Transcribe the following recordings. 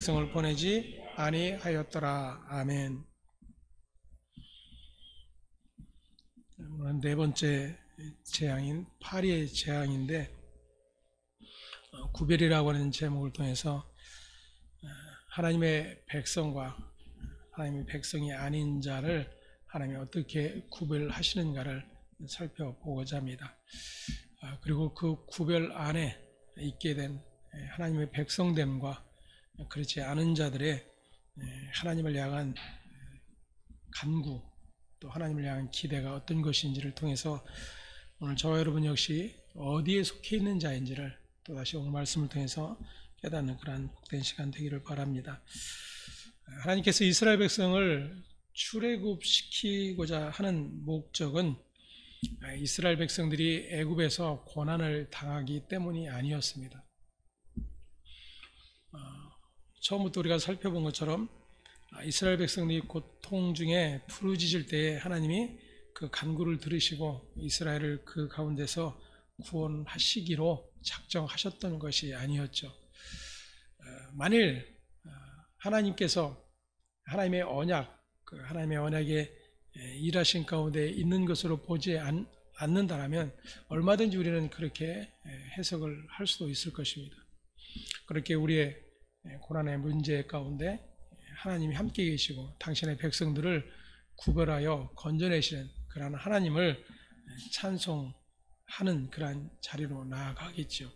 백성을 보내지 아니하였더라. 아멘. 네 번째 재앙인 파리의 재앙인데, 구별이라고 하는 제목을 통해서 하나님의 백성과 하나님의 백성이 아닌 자를 하나님이 어떻게 구별하시는가를 살펴보고자 합니다. 그리고 그 구별 안에 있게 된 하나님의 백성됨과 그렇지 않은 자들의 하나님을 향한 간구, 또 하나님을 향한 기대가 어떤 것인지를 통해서 오늘 저와 여러분 역시 어디에 속해 있는 자인지를 또다시 오늘 말씀을 통해서 깨닫는 그러한 복된 시간 되기를 바랍니다. 하나님께서 이스라엘 백성을 출애굽시키고자 하는 목적은 이스라엘 백성들이 애굽에서 고난을 당하기 때문이 아니었습니다. 처음부터 우리가 살펴본 것처럼 이스라엘 백성들이 고통 중에 부르짖을 때에 하나님이 그 간구를 들으시고 이스라엘을 그 가운데서 구원하시기로 작정하셨던 것이 아니었죠. 만일 하나님께서 하나님의 언약, 그 하나님의 언약에 일하신 가운데 있는 것으로 보지 않는다면 얼마든지 우리는 그렇게 해석을 할 수도 있을 것입니다. 그렇게 우리의 고난의 문제 가운데 하나님이 함께 계시고 당신의 백성들을 구별하여 건져내시는 그러한 하나님을 찬송하는 그러한 자리로 나아가겠죠.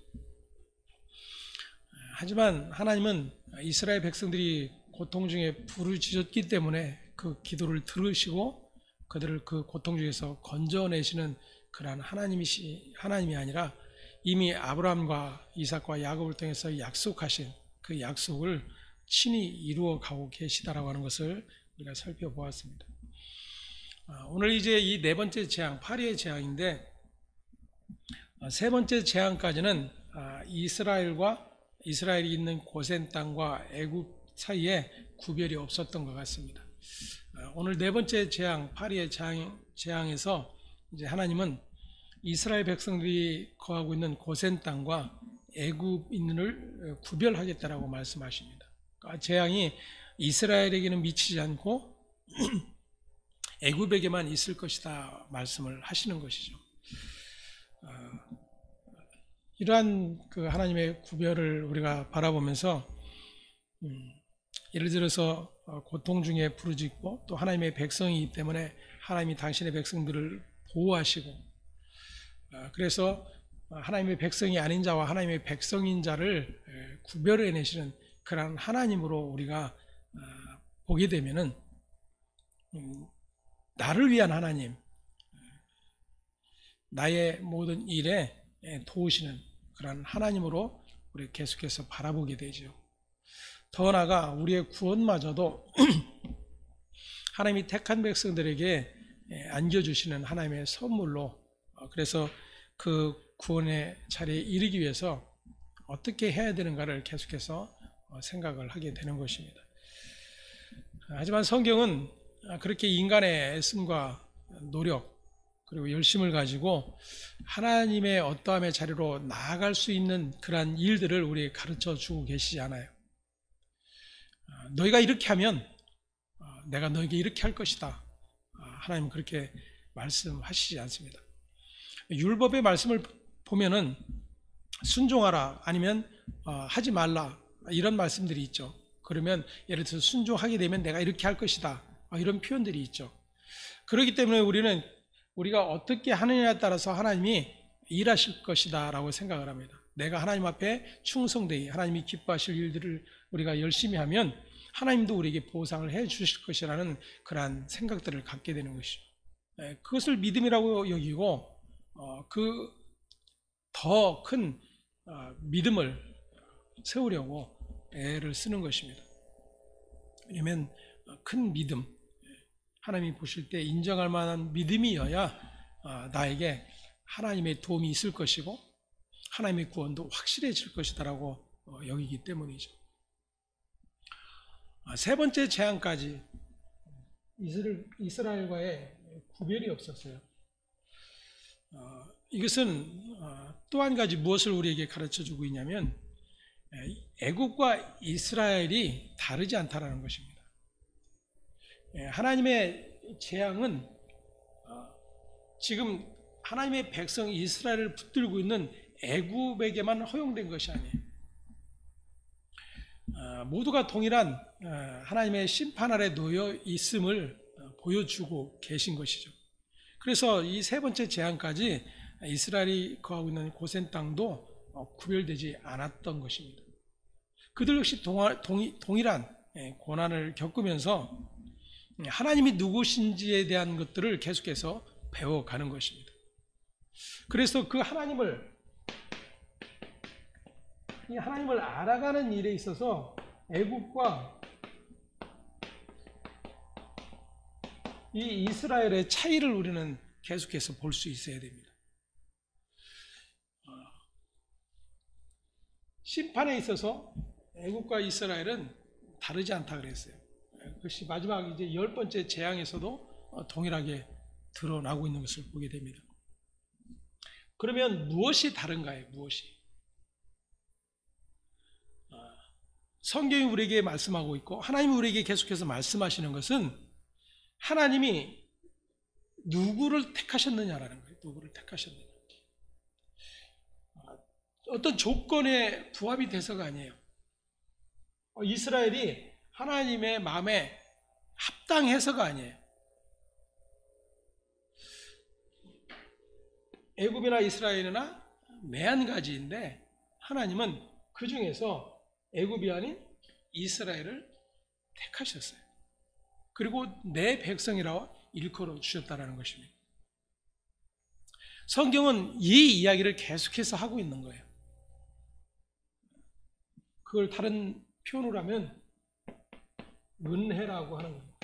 하지만 하나님은 이스라엘 백성들이 고통 중에 부르짖었기 때문에 그 기도를 들으시고 그들을 그 고통 중에서 건져내시는 그러한 하나님이 아니라 이미 아브라함과 이삭과 야곱을 통해서 약속하신 그 약속을 친히 이루어 가고 계시다라고 하는 것을 우리가 살펴보았습니다. 오늘 이제 이 네 번째 재앙, 파리의 재앙인데, 세 번째 재앙까지는 이스라엘이 있는 고센 땅과 애굽 사이에 구별이 없었던 것 같습니다. 오늘 네 번째 재앙, 파리의 재앙에서 이제 하나님은 이스라엘 백성들이 거하고 있는 고센 땅과 애굽인을 구별하겠다라고 말씀하십니다. 재앙이 이스라엘에게는 미치지 않고 애굽에게만 있을 것이다 말씀을 하시는 것이죠. 이러한 그 하나님의 구별을 우리가 바라보면서 예를 들어서 고통 중에 부르짖고 또 하나님의 백성이기 때문에 하나님이 당신의 백성들을 보호하시고, 그래서 하나님의 백성이 아닌 자와 하나님의 백성인 자를 구별해내시는 그런 하나님으로 우리가 보게 되면은 나를 위한 하나님, 나의 모든 일에 도우시는 그런 하나님으로 우리 계속해서 바라보게 되죠. 더 나아가 우리의 구원마저도 하나님이 택한 백성들에게 안겨주시는 하나님의 선물로, 그래서 그 구원의 자리에 이르기 위해서 어떻게 해야 되는가를 계속해서 생각을 하게 되는 것입니다. 하지만 성경은 그렇게 인간의 애씀과 노력 그리고 열심을 가지고 하나님의 어떠함의 자리로 나아갈 수 있는 그러한 일들을 우리에게 가르쳐 주고 계시지 않아요. 너희가 이렇게 하면 내가 너에게 이렇게 할 것이다. 하나님은 그렇게 말씀하시지 않습니다. 율법의 말씀을 보면은 순종하라 아니면 하지 말라 이런 말씀들이 있죠. 그러면 예를 들어서 순종하게 되면 내가 이렇게 할 것이다 이런 표현들이 있죠. 그렇기 때문에 우리가 어떻게 하느냐에 따라서 하나님이 일하실 것이다 라고 생각을 합니다. 내가 하나님 앞에 충성되이 하나님이 기뻐하실 일들을 우리가 열심히 하면 하나님도 우리에게 보상을 해 주실 것이라는 그러한 생각들을 갖게 되는 것이죠. 그것을 믿음이라고 여기고 그 더 큰 믿음을 세우려고 애를 쓰는 것입니다. 왜냐하면 큰 믿음, 하나님이 보실 때 인정할 만한 믿음이어야 나에게 하나님의 도움이 있을 것이고 하나님의 구원도 확실해질 것이다라고 여기기 때문이죠. 세 번째 재앙까지 이스라엘과의 구별이 없었어요. 이것은 또 한 가지 무엇을 우리에게 가르쳐주고 있냐면 애굽과 이스라엘이 다르지 않다라는 것입니다. 하나님의 재앙은 지금 하나님의 백성 이스라엘을 붙들고 있는 애굽에게만 허용된 것이 아니에요. 모두가 동일한 하나님의 심판 아래 놓여 있음을 보여주고 계신 것이죠. 그래서 이 세 번째 재앙까지 이스라엘이 거하고 있는 고센 땅도 구별되지 않았던 것입니다. 그들 역시 동일한 고난을 겪으면서 하나님이 누구신지에 대한 것들을 계속해서 배워가는 것입니다. 그래서 그 하나님을 알아가는 일에 있어서 애굽과 이 이스라엘의 차이를 우리는 계속해서 볼 수 있어야 됩니다. 심판에 있어서 애굽과 이스라엘은 다르지 않다 그랬어요. 그것이 마지막 이제 10번째 재앙에서도 동일하게 드러나고 있는 것을 보게 됩니다. 그러면 무엇이 다른가요? 무엇이? 성경이 우리에게 말씀하고 있고 하나님이 우리에게 계속해서 말씀하시는 것은 하나님이 누구를 택하셨느냐라는 거예요. 누구를 택하셨느냐. 어떤 조건에 부합이 돼서가 아니에요. 이스라엘이 하나님의 마음에 합당해서가 아니에요. 애굽이나 이스라엘이나 매한가지인데 하나님은 그 중에서 애굽이 아닌 이스라엘을 택하셨어요. 그리고 내 백성이라 일컬어 주셨다라는 것입니다. 성경은 이 이야기를 계속해서 하고 있는 거예요. 그걸 다른 표현으로 하면 은혜라고 하는 겁니다.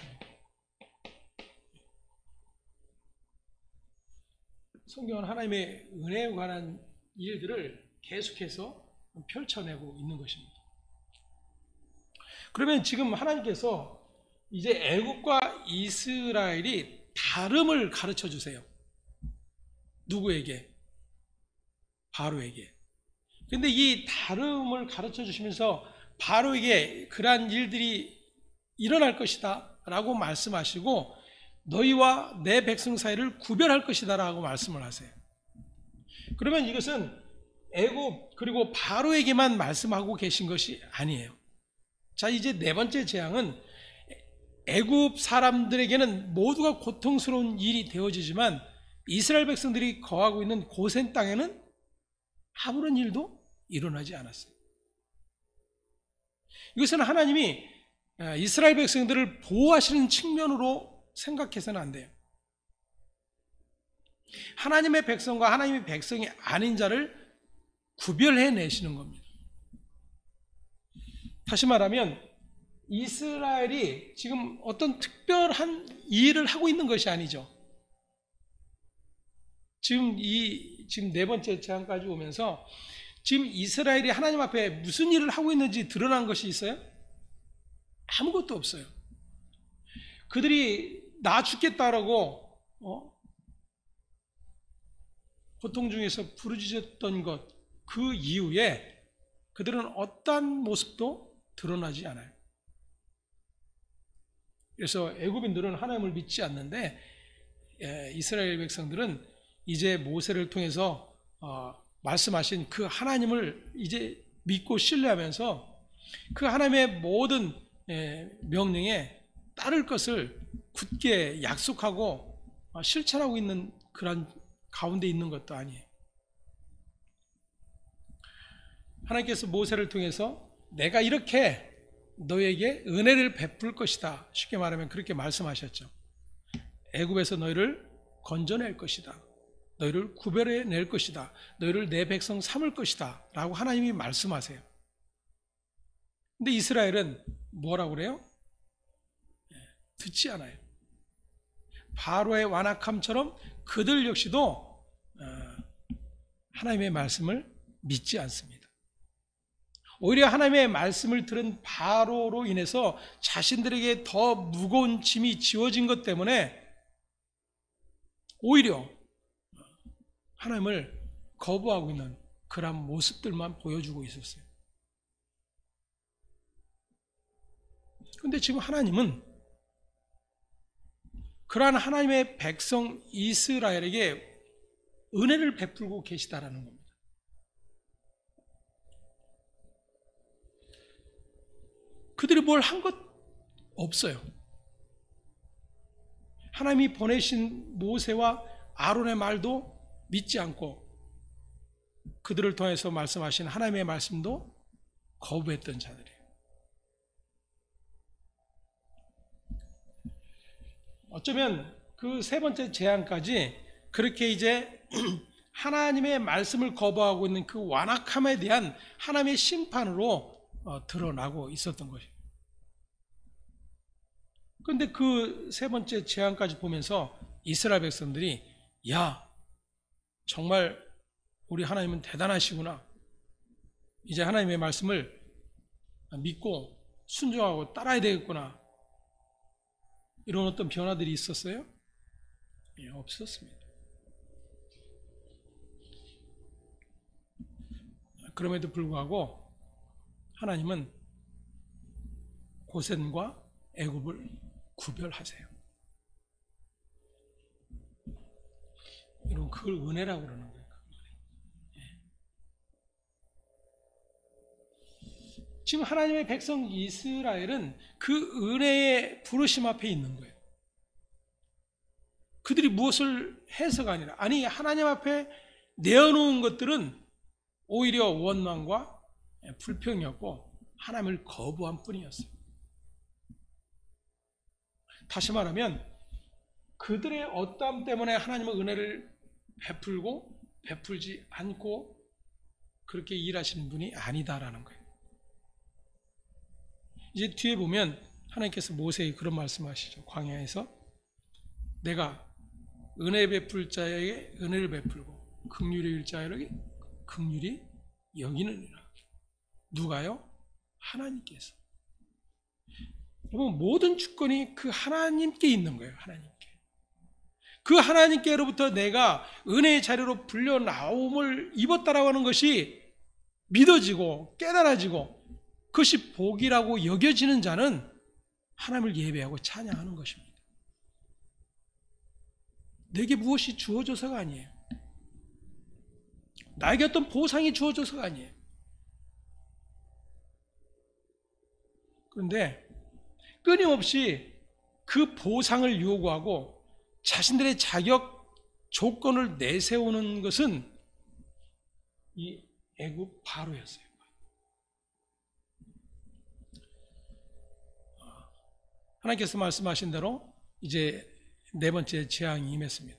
성경은 하나님의 은혜에 관한 일들을 계속해서 펼쳐내고 있는 것입니다. 그러면 지금 하나님께서 이제 애굽과 이스라엘이 다름을 가르쳐 주세요. 누구에게? 바로에게. 근데 이 다름을 가르쳐 주시면서 바로에게 그러한 일들이 일어날 것이다 라고 말씀하시고 너희와 내 백성 사이를 구별할 것이다 라고 말씀을 하세요. 그러면 이것은 애굽 그리고 바로에게만 말씀하고 계신 것이 아니에요. 자, 이제 네 번째 재앙은 애굽 사람들에게는 모두가 고통스러운 일이 되어지지만 이스라엘 백성들이 거하고 있는 고센 땅에는 아무런 일도 일어나지 않았어요. 이것은 하나님이 이스라엘 백성들을 보호하시는 측면으로 생각해서는 안 돼요. 하나님의 백성과 하나님의 백성이 아닌 자를 구별해 내시는 겁니다. 다시 말하면 이스라엘이 지금 어떤 특별한 일을 하고 있는 것이 아니죠. 지금 네 번째 재앙까지 오면서 지금 이스라엘이 하나님 앞에 무슨 일을 하고 있는지 드러난 것이 있어요? 아무것도 없어요. 그들이 나 죽겠다라고 고통 중에서 부르짖었던 것 그 이후에 그들은 어떠한 모습도 드러나지 않아요. 그래서 애굽인들은 하나님을 믿지 않는데 이스라엘 백성들은 이제 모세를 통해서 말씀하신 그 하나님을 이제 믿고 신뢰하면서 그 하나님의 모든 명령에 따를 것을 굳게 약속하고 실천하고 있는 그런 가운데 있는 것도 아니에요. 하나님께서 모세를 통해서 내가 이렇게 너에게 은혜를 베풀 것이다. 쉽게 말하면 그렇게 말씀하셨죠. 애굽에서 너희를 건져낼 것이다. 너희를 구별해 낼 것이다. 너희를 내 백성 삼을 것이다. 라고 하나님이 말씀하세요. 근데 이스라엘은 뭐라고 그래요? 듣지 않아요. 바로의 완악함처럼 그들 역시도 하나님의 말씀을 믿지 않습니다. 오히려 하나님의 말씀을 들은 바로로 인해서 자신들에게 더 무거운 짐이 지워진 것 때문에 오히려 하나님을 거부하고 있는 그런 모습들만 보여주고 있었어요. 그런데 지금 하나님은 그러한 하나님의 백성 이스라엘에게 은혜를 베풀고 계시다라는 겁니다. 그들이 뭘 한 것 없어요. 하나님이 보내신 모세와 아론의 말도 믿지 않고 그들을 통해서 말씀하신 하나님의 말씀도 거부했던 자들이에요. 어쩌면 그 세 번째 재앙까지 그렇게 이제 하나님의 말씀을 거부하고 있는 그 완악함에 대한 하나님의 심판으로 드러나고 있었던 것이에요. 그런데 그 세 번째 재앙까지 보면서 이스라엘 백성들이 야, 정말 우리 하나님은 대단하시구나. 이제 하나님의 말씀을 믿고 순종하고 따라야 되겠구나. 이런 어떤 변화들이 있었어요? 예, 없었습니다. 그럼에도 불구하고 하나님은 고센과 애굽을 구별하세요. 여러분, 그걸 은혜라고 그러는 거예요. 지금 하나님의 백성 이스라엘은 그 은혜의 부르심 앞에 있는 거예요. 그들이 무엇을 해서가 아니라, 아니 하나님 앞에 내어놓은 것들은 오히려 원망과 불평이었고 하나님을 거부한 뿐이었어요. 다시 말하면 그들의 어떠함 때문에 하나님은 은혜를 베풀고 베풀지 않고 그렇게 일하시는 분이 아니다라는 거예요. 이제 뒤에 보면 하나님께서 모세에게 그런 말씀하시죠. 광야에서 내가 은혜 베풀 자에게 은혜를 베풀고 긍휼히 여길 자에게 긍휼히 여기느니라. 누가요? 하나님께서. 여러분, 모든 주권이 그 하나님께 있는 거예요. 하나님께. 그 하나님께로부터 내가 은혜의 자리로 불려 나옴을 입었다라고 하는 것이 믿어지고 깨달아지고 그것이 복이라고 여겨지는 자는 하나님을 예배하고 찬양하는 것입니다. 내게 무엇이 주어져서가 아니에요. 나에게 어떤 보상이 주어져서가 아니에요. 그런데 끊임없이 그 보상을 요구하고 자신들의 자격 조건을 내세우는 것은 이 애굽 바로였어요. 하나님께서 말씀하신 대로 이제 네 번째 재앙이 임했습니다.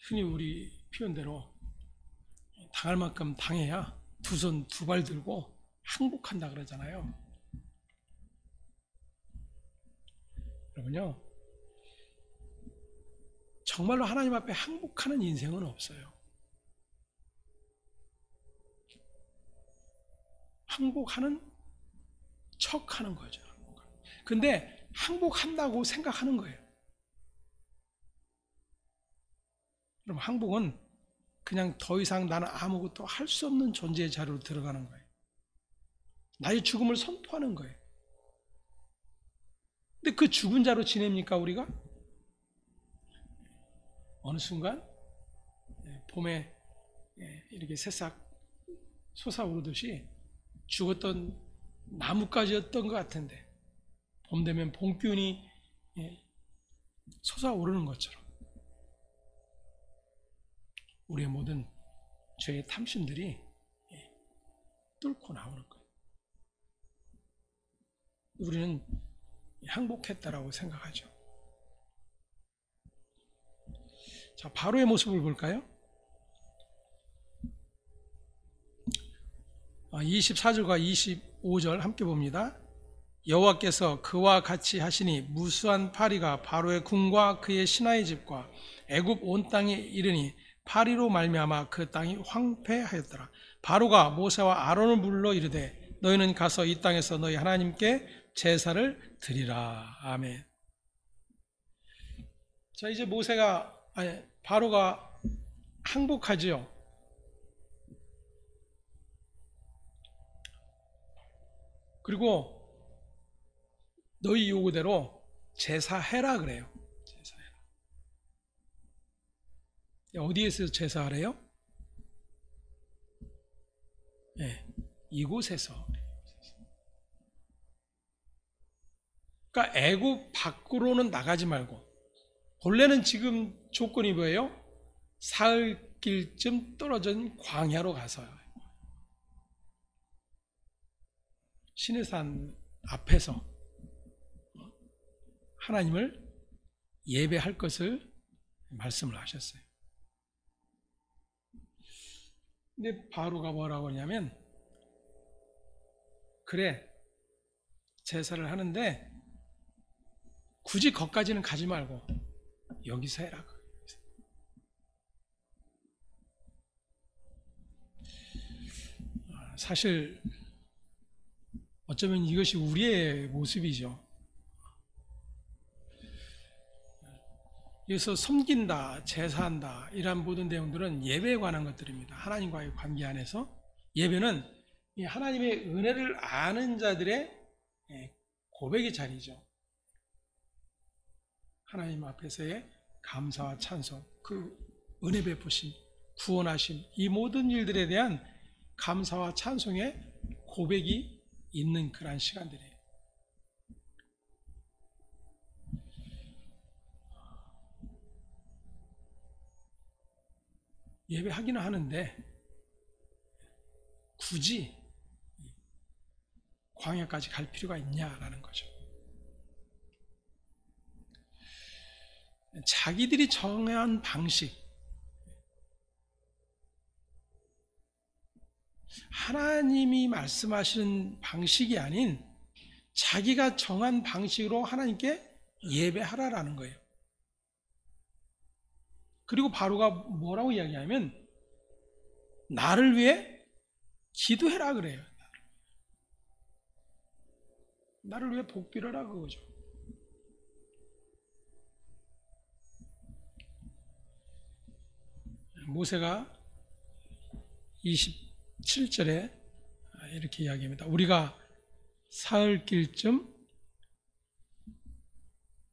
흔히 우리 표현대로 당할 만큼 당해야 두 손 두 발 들고 항복한다 그러잖아요. 여러분요, 정말로 하나님 앞에 항복하는 인생은 없어요. 항복하는 척하는 거죠. 근데 항복한다고 생각하는 거예요. 그럼 항복은 그냥 더 이상 나는 아무것도 할 수 없는 존재의 자리로 들어가는 거예요. 나의 죽음을 선포하는 거예요. 근데 그 죽은 자로 지냅니까, 우리가? 어느 순간 봄에 이렇게 새싹 솟아오르듯이 죽었던 나뭇가지였던 것 같은데 봄 되면 봄기운이 솟아오르는 것처럼 우리의 모든 죄의 탐심들이 뚫고 나오는 거예요. 우리는 항복했다라고 생각하죠. 자, 바로의 모습을 볼까요? 24절과 25절 함께 봅니다. 여호와께서 그와 같이 하시니 무수한 파리가 바로의 궁과 그의 신하의 집과 애굽 온 땅에 이르니 파리로 말미암아 그 땅이 황폐하였더라. 바로가 모세와 아론을 불러 이르되 너희는 가서 이 땅에서 너희 하나님께 제사를 드리라. 아멘. 자, 이제 바로가 항복하지요. 그리고 너희 요구대로 제사해라 그래요. 제사해라. 어디에서 제사하래요? 네, 이곳에서. 그러니까 애굽 밖으로는 나가지 말고, 본래는 지금 조건이 뭐예요? 사흘길쯤 떨어진 광야로 가서요. 시내산 앞에서 하나님을 예배할 것을 말씀을 하셨어요. 근데 바로가 뭐라고 하냐면, 그래, 제사를 하는데 굳이 거기까지는 가지 말고 여기서 해라. 사실 어쩌면 이것이 우리의 모습이죠. 그래서 섬긴다, 제사한다 이런 모든 내용들은 예배에 관한 것들입니다. 하나님과의 관계 안에서 예배는 하나님의 은혜를 아는 자들의 고백의 자리죠. 하나님 앞에서의 감사와 찬송, 그 은혜 베푸심, 구원하심, 이 모든 일들에 대한 감사와 찬송의 고백이 있는 그러한 시간들이에요. 예배하기는 하는데 굳이 광야까지 갈 필요가 있냐라는 거죠. 자기들이 정한 방식, 하나님이 말씀하시는 방식이 아닌 자기가 정한 방식으로 하나님께 예배하라라는 거예요. 그리고 바로가 뭐라고 이야기하면 나를 위해 기도해라 그래요. 나를 위해 복비려라 그거죠. 모세가 27절에 이렇게 이야기합니다. 우리가 사흘길쯤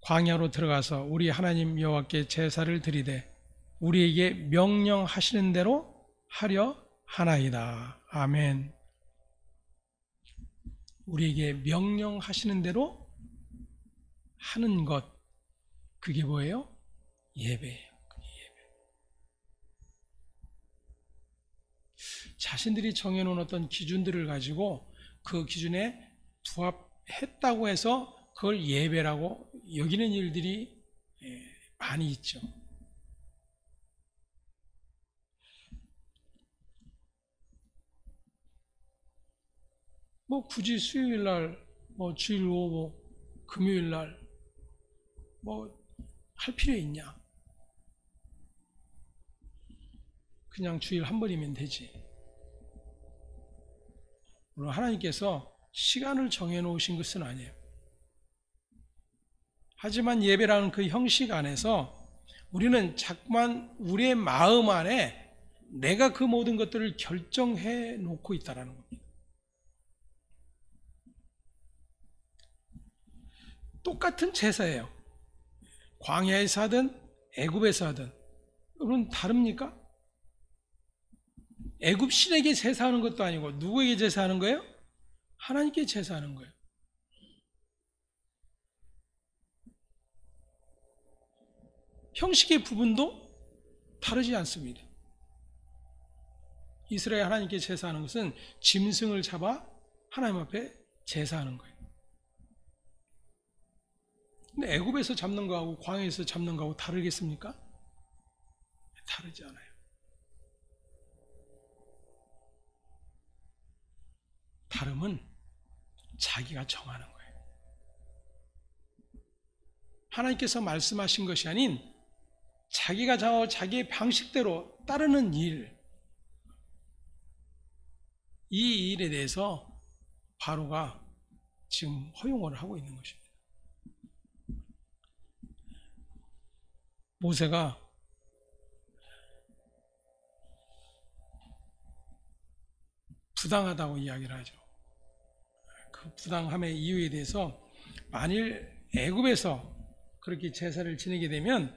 광야로 들어가서 우리 하나님 여호와께 제사를 드리되 우리에게 명령하시는 대로 하려 하나이다. 아멘. 우리에게 명령하시는 대로 하는 것, 그게 뭐예요? 예배예요. 자신들이 정해놓은 어떤 기준들을 가지고 그 기준에 부합했다고 해서 그걸 예배라고 여기는 일들이 많이 있죠. 뭐 굳이 수요일날, 뭐 주일 오후, 금요일날 뭐 할 필요 있냐? 그냥 주일 한 번이면 되지. 물론 하나님께서 시간을 정해놓으신 것은 아니에요. 하지만 예배라는 그 형식 안에서 우리는 자꾸만 우리의 마음 안에 내가 그 모든 것들을 결정해 놓고 있다는 겁니다. 똑같은 제사예요. 광야에서 하든 애굽에서 하든. 여러분 다릅니까? 애굽 신에게 제사하는 것도 아니고 누구에게 제사하는 거예요? 하나님께 제사하는 거예요. 형식의 부분도 다르지 않습니다. 이스라엘 하나님께 제사하는 것은 짐승을 잡아 하나님 앞에 제사하는 거예요. 근데 애굽에서 잡는 거하고 광야에서 잡는 거하고 다르겠습니까? 다르지 않아요. 다름은 자기가 정하는 거예요. 하나님께서 말씀하신 것이 아닌 자기가 정하고 자기의 방식대로 따르는 일, 이 일에 대해서 바로가 지금 허용을 하고 있는 것입니다. 모세가 부당하다고 이야기를 하죠. 그 부당함의 이유에 대해서 만일 애굽에서 그렇게 제사를 지내게 되면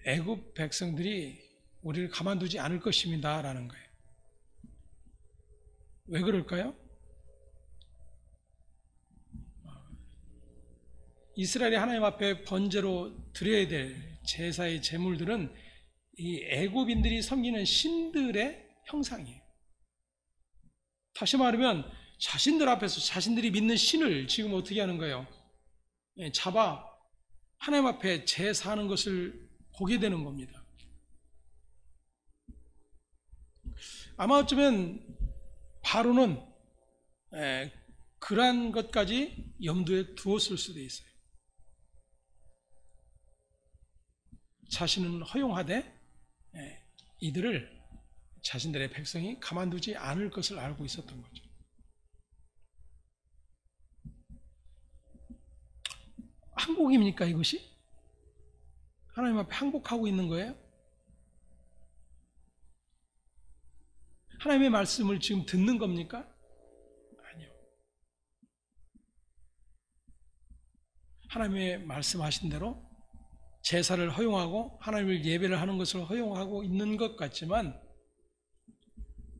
애굽 백성들이 우리를 가만두지 않을 것입니다 라는 거예요. 왜 그럴까요? 이스라엘이 하나님 앞에 번제로 드려야 될 제사의 제물들은 이 애굽인들이 섬기는 신들의 형상이에요. 다시 말하면 자신들 앞에서 자신들이 믿는 신을 지금 어떻게 하는 거예요? 잡아 하나님 앞에 제사하는 것을 보게 되는 겁니다. 아마 어쩌면 바로는 그러한 것까지 염두에 두었을 수도 있어요. 자신은 허용하되 이들을 자신들의 백성이 가만두지 않을 것을 알고 있었던 거죠. 항복입니까 이것이? 하나님 앞에 항복하고 있는 거예요? 하나님의 말씀을 지금 듣는 겁니까? 아니요. 하나님의 말씀하신 대로 제사를 허용하고 하나님을 예배를 하는 것을 허용하고 있는 것 같지만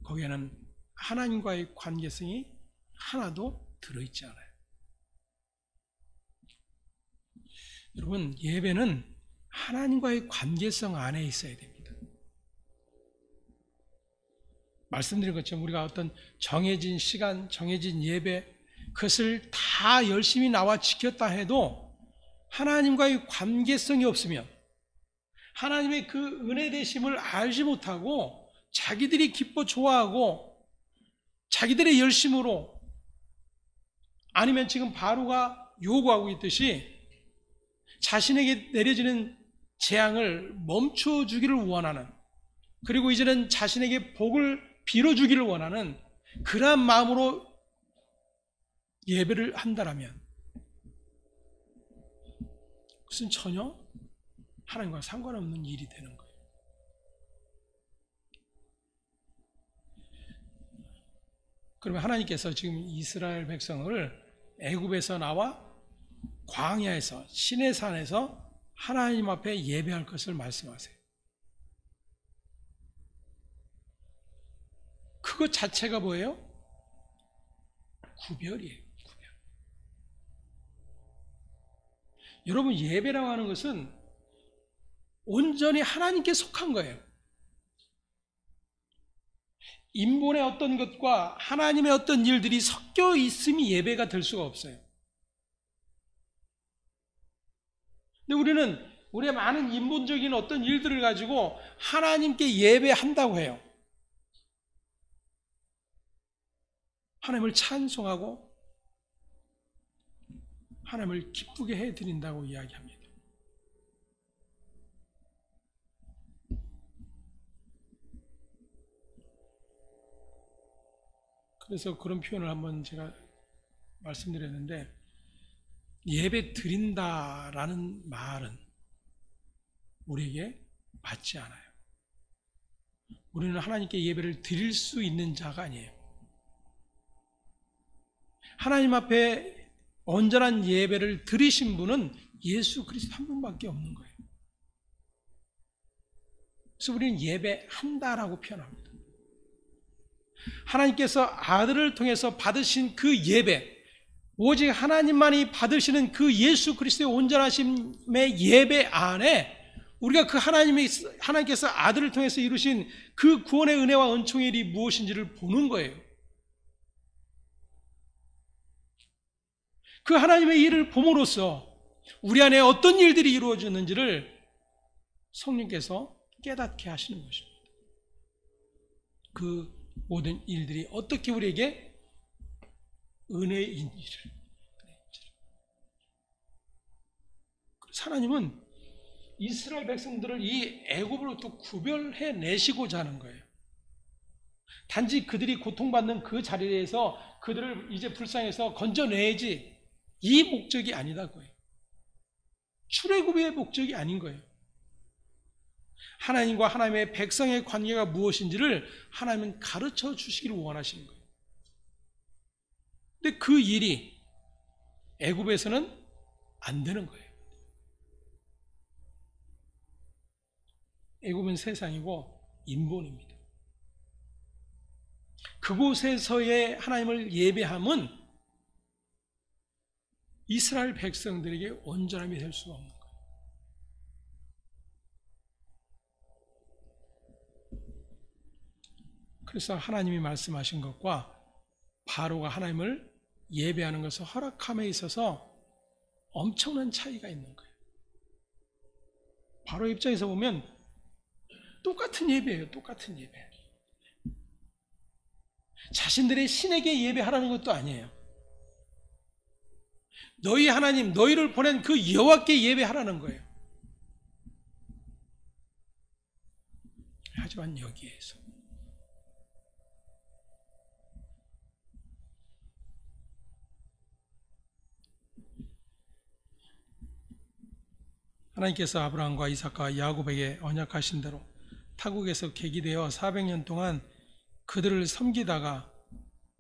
거기에는 하나님과의 관계성이 하나도 들어있지 않아요. 여러분, 예배는 하나님과의 관계성 안에 있어야 됩니다. 말씀드린 것처럼 우리가 어떤 정해진 시간, 정해진 예배, 그것을 다 열심히 나와 지켰다 해도 하나님과의 관계성이 없으면 하나님의 그 은혜 되심을 알지 못하고 자기들이 기뻐 좋아하고 자기들의 열심으로 아니면 지금 바로가 요구하고 있듯이 자신에게 내려지는 재앙을 멈춰주기를 원하는, 그리고 이제는 자신에게 복을 빌어주기를 원하는 그러한 마음으로 예배를 한다라면 그것은 전혀 하나님과 상관없는 일이 되는 거예요. 그러면 하나님께서 지금 이스라엘 백성을 애굽에서 나와 광야에서 시내 산에서 하나님 앞에 예배할 것을 말씀하세요. 그것 자체가 뭐예요? 구별이에요. 구별. 여러분, 예배라고 하는 것은 온전히 하나님께 속한 거예요. 인본의 어떤 것과 하나님의 어떤 일들이 섞여 있음이 예배가 될 수가 없어요. 근데 우리는 우리의 많은 인본적인 어떤 일들을 가지고 하나님께 예배한다고 해요. 하나님을 찬송하고 하나님을 기쁘게 해드린다고 이야기합니다. 그래서 그런 표현을 한번 제가 말씀드렸는데, 예배 드린다라는 말은 우리에게 맞지 않아요. 우리는 하나님께 예배를 드릴 수 있는 자가 아니에요. 하나님 앞에 온전한 예배를 드리신 분은 예수 그리스도 한 분밖에 없는 거예요. 그래서 우리는 예배한다라고 표현합니다. 하나님께서 아들을 통해서 받으신 그 예배, 오직 하나님만이 받으시는 그 예수 그리스도의 온전하심의 예배 안에 우리가 그 하나님께서 아들을 통해서 이루신 그 구원의 은혜와 은총의 일이 무엇인지를 보는 거예요. 그 하나님의 일을 봄으로써 우리 안에 어떤 일들이 이루어졌는지를 성령께서 깨닫게 하시는 것입니다. 그 모든 일들이 어떻게 우리에게 은혜인지를. 그래서 하나님은 이스라엘 백성들을 이 애굽으로부터 구별해 내시고자 하는 거예요. 단지 그들이 고통받는 그 자리에서 그들을 이제 불쌍해서 건져내지, 이 목적이 아니다 거예요. 출애굽의 목적이 아닌 거예요. 하나님과 하나님의 백성의 관계가 무엇인지를 하나님은 가르쳐 주시기를 원하시는 거예요. 근데 그 일이 애굽에서는 안 되는 거예요. 애굽은 세상이고 인본입니다. 그곳에서의 하나님을 예배함은 이스라엘 백성들에게 온전함이 될 수가 없는 거예요. 그래서 하나님이 말씀하신 것과 바로가 하나님을 예배하는 것을 허락함에 있어서 엄청난 차이가 있는 거예요. 바로 입장에서 보면 똑같은 예배예요. 똑같은 예배. 자신들의 신에게 예배하라는 것도 아니에요. 너희 하나님, 너희를 보낸 그 여호와께 예배하라는 거예요. 하지만 여기에서 하나님께서 아브라함과 이삭과 야곱에게 언약하신 대로 타국에서 계기되어 400년 동안 그들을 섬기다가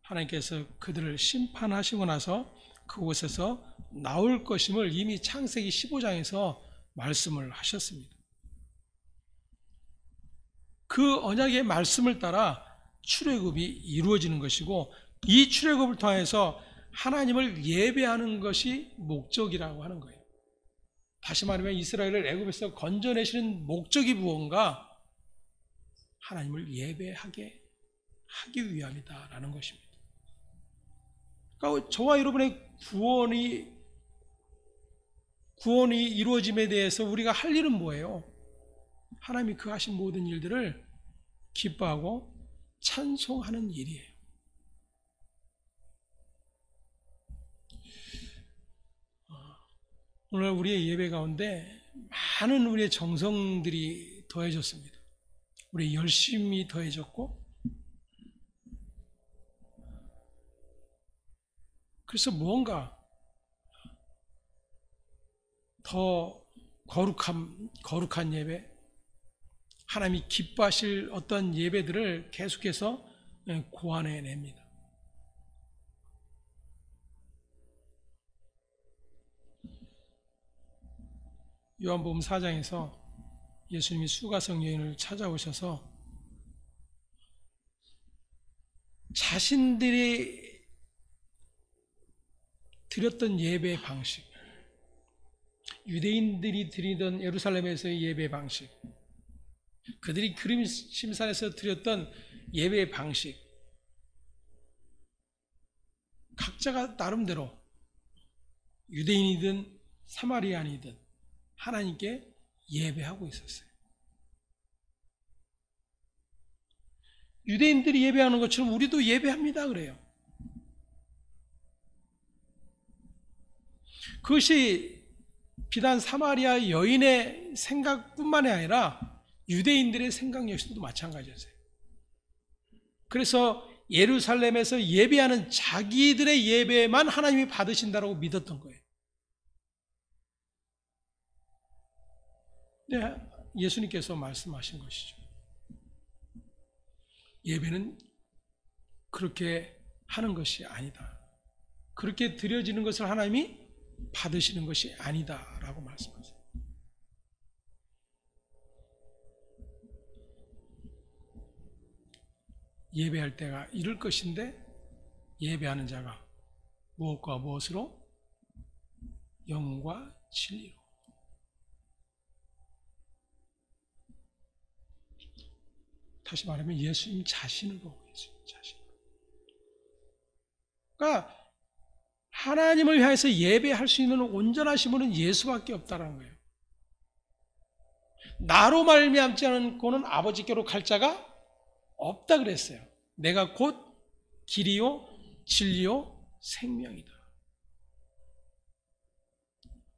하나님께서 그들을 심판하시고 나서 그곳에서 나올 것임을 이미 창세기 15장에서 말씀을 하셨습니다. 그 언약의 말씀을 따라 출애굽이 이루어지는 것이고 이 출애굽을 통해서 하나님을 예배하는 것이 목적이라고 하는 거예요. 다시 말하면 이스라엘을 애굽에서 건져내시는 목적이 무언가? 하나님을 예배하게 하기 위함이다라는 것입니다. 그러니까 저와 여러분의 구원이 이루어짐에 대해서 우리가 할 일은 뭐예요? 하나님이 그 하신 모든 일들을 기뻐하고 찬송하는 일이에요. 오늘 우리의 예배 가운데 많은 우리의 정성들이 더해졌습니다. 우리의 열심이 더해졌고, 그래서 무언가 더 거룩한 예배, 하나님이 기뻐하실 어떤 예배들을 계속해서 고안해냅니다. 요한복음 4장에서 예수님이 수가성 여인을 찾아오셔서 자신들이 드렸던 예배 방식, 유대인들이 드리던 예루살렘에서의 예배 방식, 그들이 그림심산에서 드렸던 예배 방식, 각자가 나름대로 유대인이든 사마리아인이든 하나님께 예배하고 있었어요. 유대인들이 예배하는 것처럼 우리도 예배합니다 그래요. 그것이 비단 사마리아 여인의 생각뿐만이 아니라 유대인들의 생각 역시도 마찬가지였어요. 그래서 예루살렘에서 예배하는 자기들의 예배만 하나님이 받으신다고 믿었던 거예요. 네, 예수님께서 말씀하신 것이죠. 예배는 그렇게 하는 것이 아니다. 그렇게 드려지는 것을 하나님이 받으시는 것이 아니다라고 말씀하세요. 예배할 때가 이럴 것인데 예배하는 자가 무엇과 무엇으로? 영과 진리로. 다시 말하면 예수님 자신으로. 그러니까 하나님을 향해서 예배할 수 있는 온전하신 분은 예수밖에 없다는 거예요. 나로 말미암지 않고는 아버지께로 갈 자가 없다 그랬어요. 내가 곧 길이요 진리요 생명이다.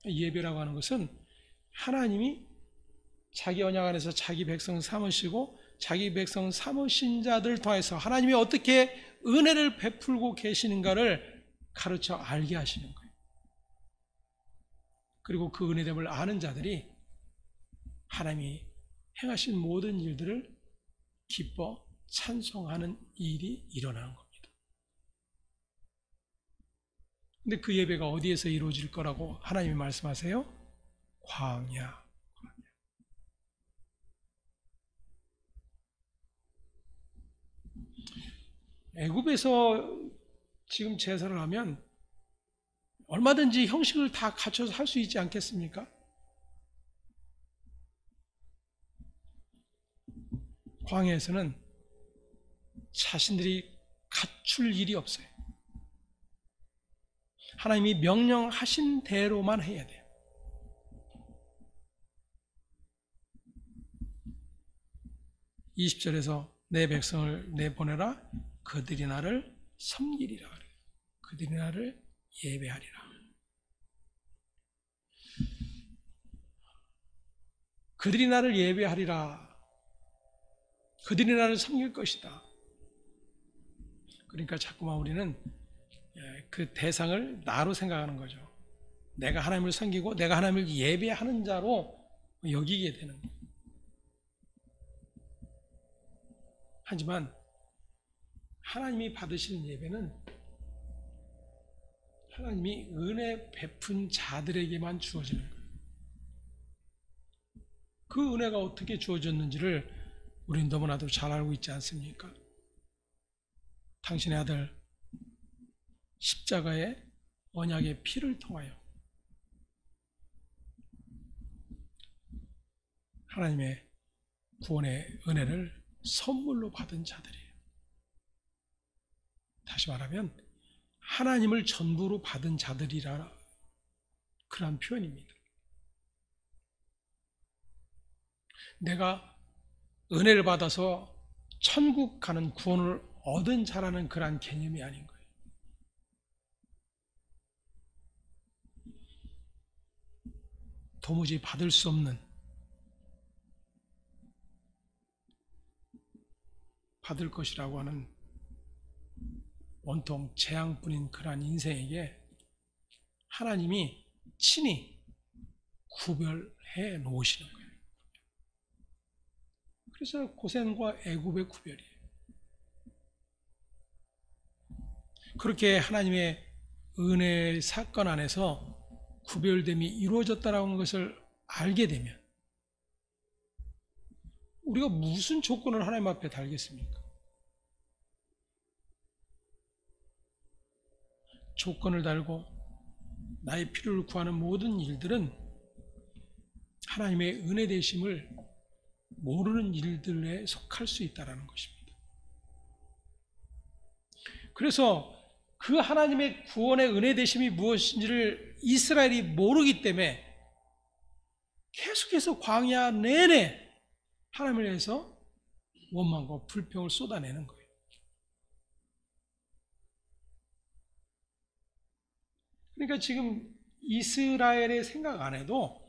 예배라고 하는 것은 하나님이 자기 언약 안에서 자기 백성 삼으시고 자기 백성 삼으신 자들 통해서 하나님이 어떻게 은혜를 베풀고 계시는가를 가르쳐 알게 하시는 거예요. 그리고 그 은혜됨을 아는 자들이 하나님이 행하신 모든 일들을 기뻐 찬송하는 일이 일어나는 겁니다. 근데 그 예배가 어디에서 이루어질 거라고 하나님이 말씀하세요? 광야. 애굽에서 지금 제사를 하면 얼마든지 형식을 다 갖춰서 할 수 있지 않겠습니까? 광야에서는 자신들이 갖출 일이 없어요. 하나님이 명령하신 대로만 해야 돼요. (20절에서) 내 백성을 내보내라. 그들이 나를 섬기리라. 그들이 나를 예배하리라. 그들이 나를 예배하리라. 그들이 나를 섬길 것이다. 그러니까 자꾸만 우리는 그 대상을 나로 생각하는 거죠. 내가 하나님을 섬기고 내가 하나님을 예배하는 자로 여기게 되는 거예요. 하지만 하나님이 받으시는 예배는 하나님이 은혜 베푼 자들에게만 주어지는 거예요. 그 은혜가 어떻게 주어졌는지를 우리는 너무나도 잘 알고 있지 않습니까? 당신의 아들 십자가의 언약의 피를 통하여 하나님의 구원의 은혜를 선물로 받은 자들이에요. 다시 말하면 하나님을 전부로 받은 자들이라 그런 표현입니다. 내가 은혜를 받아서 천국 가는 구원을 얻은 자라는 그러한 개념이 아닌 거예요. 도무지 받을 수 없는, 받을 것이라고 하는 온통 재앙뿐인 그러한 인생에게 하나님이 친히 구별해 놓으시는 거예요. 그래서 고센과 애굽의 구별이에요. 그렇게 하나님의 은혜의 사건 안에서 구별됨이 이루어졌다는 것을 알게 되면 우리가 무슨 조건을 하나님 앞에 달겠습니까? 조건을 달고 나의 필요를 구하는 모든 일들은 하나님의 은혜 되심을 모르는 일들에 속할 수 있다는 것입니다. 그래서 그 하나님의 구원의 은혜 되심이 무엇인지를 이스라엘이 모르기 때문에 계속해서 광야 내내 하나님을 위해서 원망과 불평을 쏟아내는 거예요. 그러니까 지금 이스라엘의 생각 안에도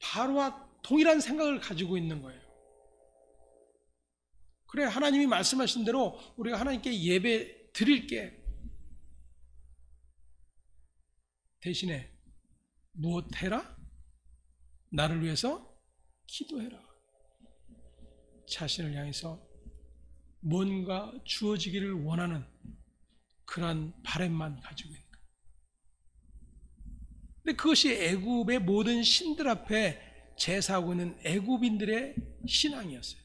바로와 동일한 생각을 가지고 있는 거예요. 그래, 하나님이 말씀하신 대로 우리가 하나님께 예배 드릴게. 대신에 무엇 해라? 나를 위해서 기도해라. 자신을 향해서 뭔가 주어지기를 원하는 그러한 바람만 가지고 있는 거예요. 근데 그것이 애굽의 모든 신들 앞에 제사하고 있는 애굽인들의 신앙이었어요.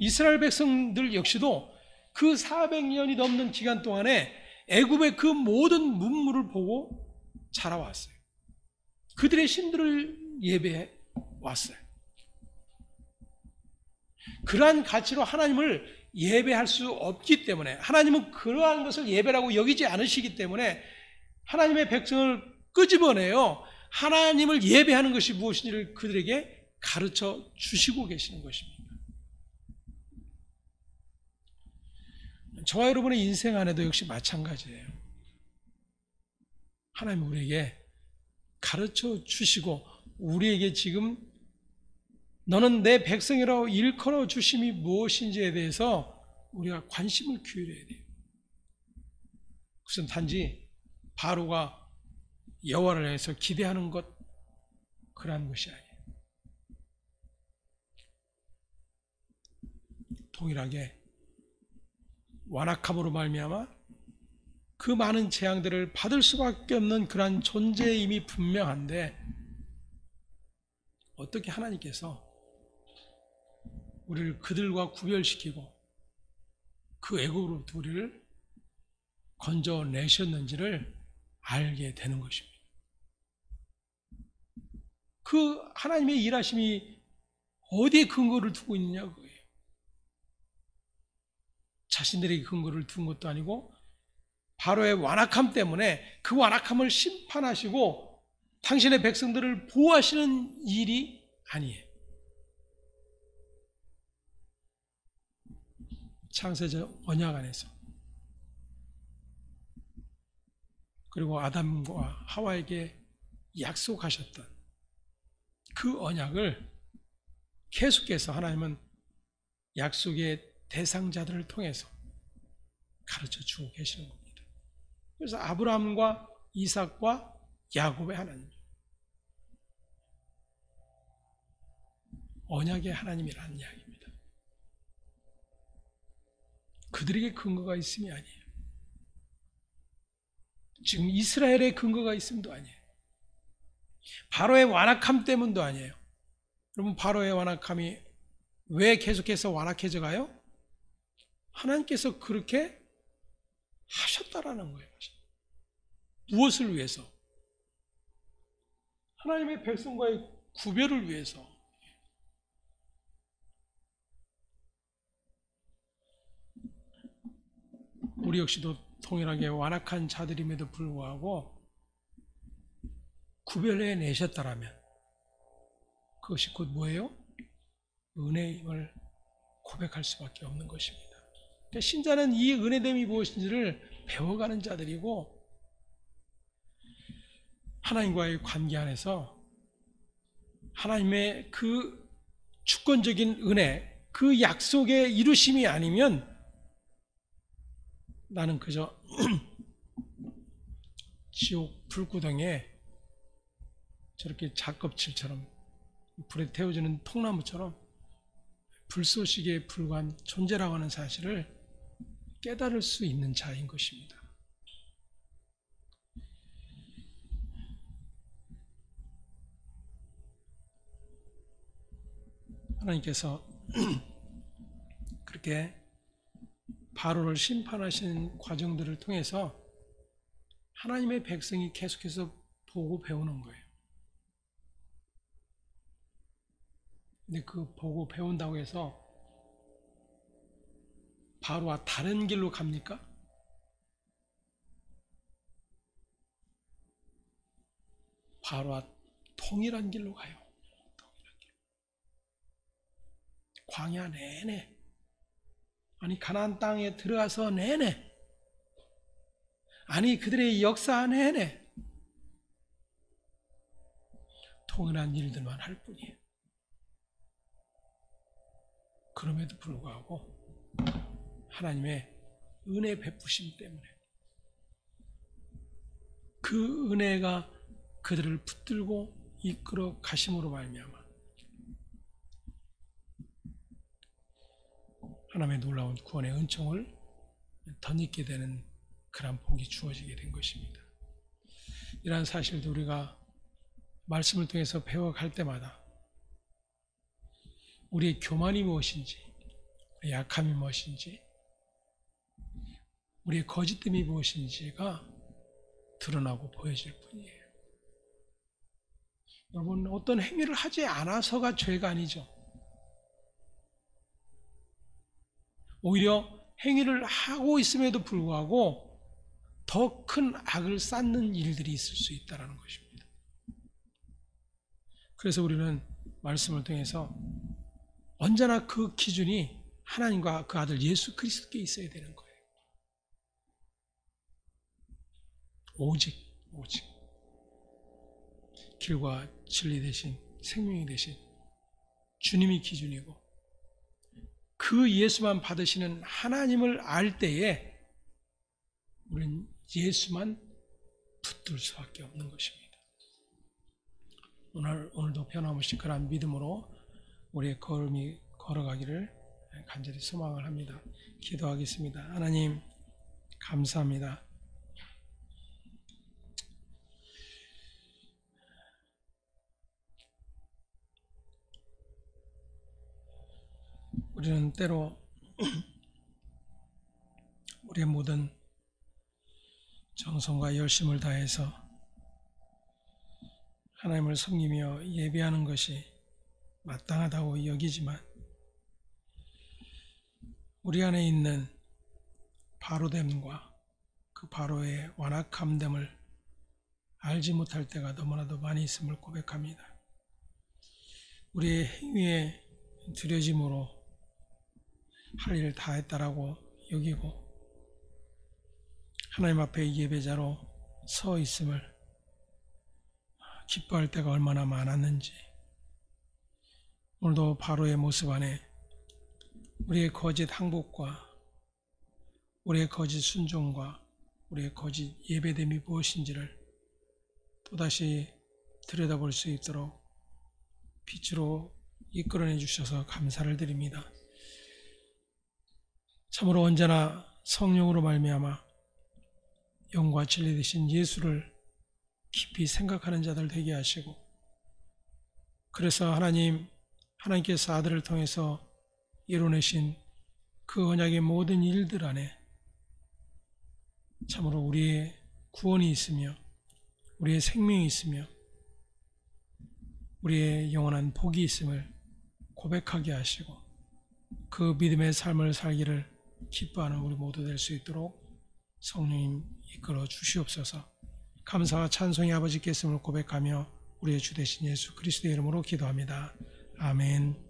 이스라엘 백성들 역시도 그 400년이 넘는 기간 동안에 애굽의 그 모든 문물을 보고 자라왔어요. 그들의 신들을 예배해 왔어요. 그러한 가치로 하나님을 예배할 수 없기 때문에, 하나님은 그러한 것을 예배라고 여기지 않으시기 때문에 하나님의 백성을 끄집어내요 하나님을 예배하는 것이 무엇인지를 그들에게 가르쳐 주시고 계시는 것입니다. 저와 여러분의 인생 안에도 역시 마찬가지예요. 하나님 우리에게 가르쳐 주시고 우리에게 지금 너는 내 백성이라고 일컬어 주심이 무엇인지에 대해서 우리가 관심을 기울여야 돼요. 그것은 단지 바로가 여호와를 해서 기대하는 것, 그러한 것이 아니에요. 동일하게 완악함으로 말미암아 그 많은 재앙들을 받을 수밖에 없는 그러한 존재임이 분명한데 어떻게 하나님께서 우리를 그들과 구별시키고 그 애국으로부터 우리를 건져내셨는지를 알게 되는 것입니다. 그 하나님의 일하심이 어디에 근거를 두고 있느냐 그거예요. 자신들에게 근거를 둔 것도 아니고 바로의 완악함 때문에 그 완악함을 심판하시고 당신의 백성들을 보호하시는 일이 아니에요. 창세적 언약 안에서 그리고 아담과 하와에게 약속하셨던 그 언약을 계속해서 하나님은 약속의 대상자들을 통해서 가르쳐 주고 계시는 겁니다. 그래서 아브라함과 이삭과 야곱의 하나님, 언약의 하나님이라는 이야기입니다. 그들에게 근거가 있음이 아니에요. 지금 이스라엘의 근거가 있음도 아니에요. 바로의 완악함 때문도 아니에요. 여러분, 바로의 완악함이 왜 계속해서 완악해져 가요? 하나님께서 그렇게 하셨다라는 거예요. 무엇을 위해서? 하나님의 백성과의 구별을 위해서. 우리 역시도 동일하게 완악한 자들임에도 불구하고 구별해 내셨다라면 그것이 곧 뭐예요? 은혜임을 고백할 수밖에 없는 것입니다. 그러니까 신자는 이 은혜됨이 무엇인지를 배워가는 자들이고 하나님과의 관계 안에서 하나님의 그 주권적인 은혜, 그 약속의 이루심이 아니면 나는 그저 지옥 불구덩이에 저렇게 작업칠처럼 불에 태워지는 통나무처럼 불쏘시개에 불과한 존재라고 하는 사실을 깨달을 수 있는 자인 것입니다. 하나님께서 그렇게 바로를 심판하시는 과정들을 통해서 하나님의 백성이 계속해서 보고 배우는 거예요. 근데 그 보고 배운다고 해서 바로와 다른 길로 갑니까? 바로와 동일한 길로 가요. 동일한 길. 광야 내내, 아니 가나안 땅에 들어가서 내내, 아니 그들의 역사 내내 동일한 일들만 할 뿐이에요. 그럼에도 불구하고 하나님의 은혜 베푸심 때문에 그 은혜가 그들을 붙들고 이끌어 가심으로 말미암아 하나님의 놀라운 구원의 은총을 덧입게 되는 그런 복이 주어지게 된 것입니다. 이러한 사실도 우리가 말씀을 통해서 배워갈 때마다 우리의 교만이 무엇인지, 우리의 약함이 무엇인지, 우리의 거짓됨이 무엇인지가 드러나고 보여질 뿐이에요. 여러분, 어떤 행위를 하지 않아서가 죄가 아니죠. 오히려 행위를 하고 있음에도 불구하고 더 큰 악을 쌓는 일들이 있을 수 있다는 것입니다. 그래서 우리는 말씀을 통해서 언제나 그 기준이 하나님과 그 아들 예수 그리스도께 있어야 되는 거예요. 오직 길과 진리 대신 생명이 되신 주님이 기준이고 그 예수만 받으시는 하나님을 알 때에 우리는 예수만 붙들 수밖에 없는 것입니다. 오늘도 변함없이 그런 믿음으로 우리의 걸음이 걸어가기를 간절히 소망을 합니다. 기도하겠습니다. 하나님 감사합니다. 우리는 때로 우리의 모든 정성과 열심을 다해서 하나님을 섬기며 예배하는 것이 마땅하다고 여기지만 우리 안에 있는 바로됨과 그 바로의 완악함됨을 알지 못할 때가 너무나도 많이 있음을 고백합니다. 우리의 행위에 들여짐으로 할 일을 다 했다라고 여기고 하나님 앞에 예배자로 서 있음을 기뻐할 때가 얼마나 많았는지, 오늘도 바로의 모습 안에 우리의 거짓 항복과 우리의 거짓 순종과 우리의 거짓 예배됨이 무엇인지를 또다시 들여다볼 수 있도록 빛으로 이끌어내 주셔서 감사를 드립니다. 참으로 언제나 성령으로 말미암아 영과 진리 되신 예수를 깊이 생각하는 자들 되게 하시고, 그래서 하나님께서 아들을 통해서 이뤄내신 그 언약의 모든 일들 안에 참으로 우리의 구원이 있으며 우리의 생명이 있으며 우리의 영원한 복이 있음을 고백하게 하시고 그 믿음의 삶을 살기를 기뻐하는 우리 모두 될 수 있도록 성령님 이끌어 주시옵소서. 감사와 찬송의 아버지께 있음을 고백하며 우리의 주 되신 예수 그리스도의 이름으로 기도합니다. 아멘.